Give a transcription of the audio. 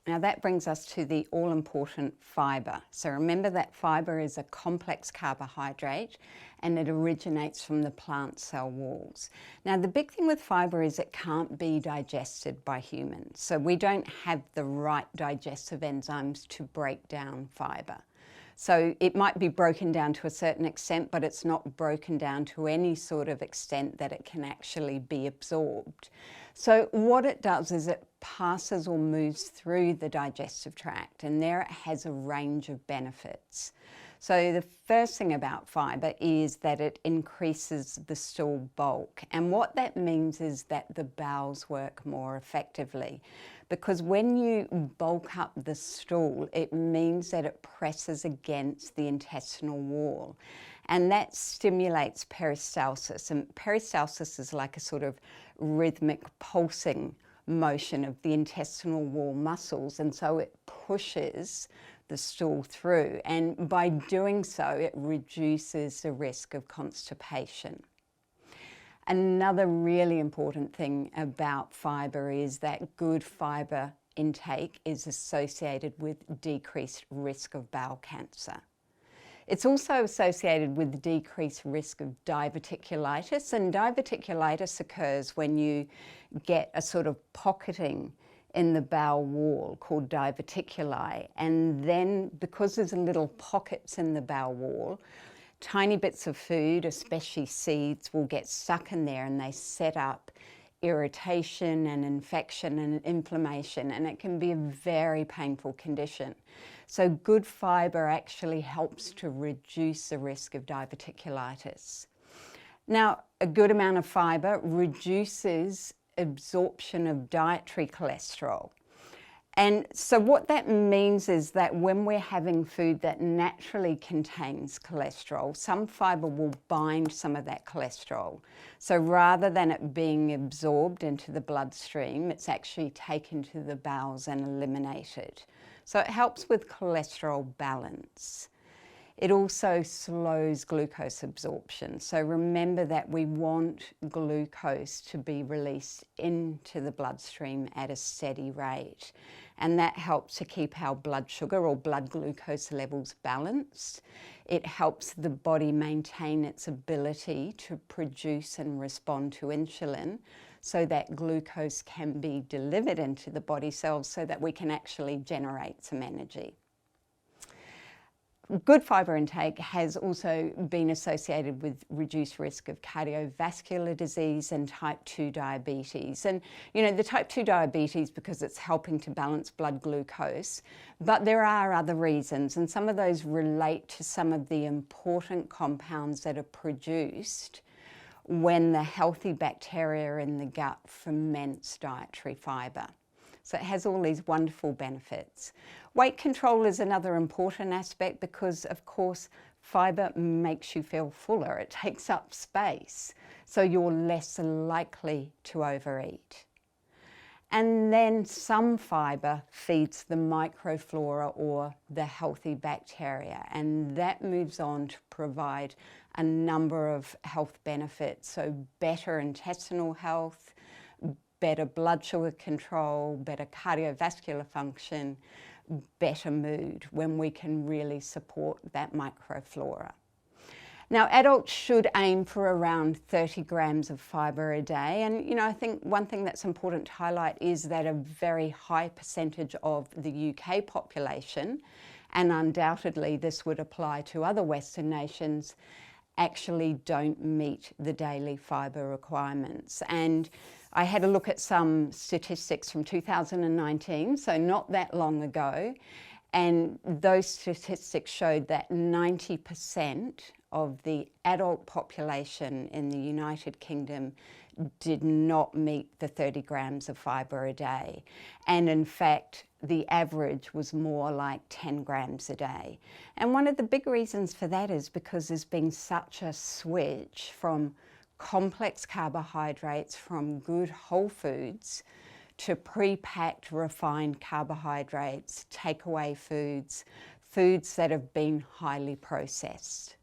Now that brings us to the all-important fibre. So remember that fibre is a complex carbohydrate and it originates from the plant cell walls. Now the big thing with fibre is it can't be digested by humans. So we don't have the right digestive enzymes to break down fibre. So it might be broken down to a certain extent, but it's not broken down to any sort of extent that it can actually be absorbed. So what it does is it passes or moves through the digestive tract, and there it has a range of benefits. So the first thing about fibre is that it increases the stool bulk, and what that means is that the bowels work more effectively. Because when you bulk up the stool, it means that it presses against the intestinal wall, and that stimulates peristalsis. And peristalsis is like a sort of rhythmic pulsing motion of the intestinal wall muscles, and so it pushes the stool through, and by doing so it reduces the risk of constipation. Another really important thing about fibre is that good fibre intake is associated with decreased risk of bowel cancer. It's also associated with decreased risk of diverticulitis, and diverticulitis occurs when you get a sort of pocketing in the bowel wall called diverticuli, and then because there's little pockets in the bowel wall, tiny bits of food, especially seeds, will get stuck in there and they set up irritation and infection and inflammation, and it can be a very painful condition. So good fibre actually helps to reduce the risk of diverticulitis. Now, a good amount of fibre reduces absorption of dietary cholesterol. And so what that means is that when we're having food that naturally contains cholesterol, some fibre will bind some of that cholesterol. So rather than it being absorbed into the bloodstream, it's actually taken to the bowels and eliminated. So it helps with cholesterol balance. It also slows glucose absorption. So remember that we want glucose to be released into the bloodstream at a steady rate. And that helps to keep our blood sugar or blood glucose levels balanced. It helps the body maintain its ability to produce and respond to insulin so that glucose can be delivered into the body cells so that we can actually generate some energy. Good fibre intake has also been associated with reduced risk of cardiovascular disease and type 2 diabetes. And you know, the type 2 diabetes because it's helping to balance blood glucose, but there are other reasons, and some of those relate to some of the important compounds that are produced when the healthy bacteria in the gut ferments dietary fibre. So it has all these wonderful benefits. Weight control is another important aspect because, of course, fibre makes you feel fuller. It takes up space, so you're less likely to overeat. And then some fibre feeds the microflora or the healthy bacteria, and that moves on to provide a number of health benefits. So better intestinal health, better blood sugar control, better cardiovascular function, better mood when we can really support that microflora. Now, adults should aim for around 30 grams of fibre a day, and you know, I think one thing that's important to highlight is that a very high percentage of the UK population, and undoubtedly this would apply to other Western nations, actually don't meet the daily fibre requirements. And I had a look at some statistics from 2019, so not that long ago, and those statistics showed that 90% of the adult population in the United Kingdom did not meet the 30 grams of fibre a day. And in fact, the average was more like 10 grams a day. And one of the big reasons for that is because there's been such a switch from complex carbohydrates from good whole foods to pre-packed refined carbohydrates, takeaway foods, foods that have been highly processed.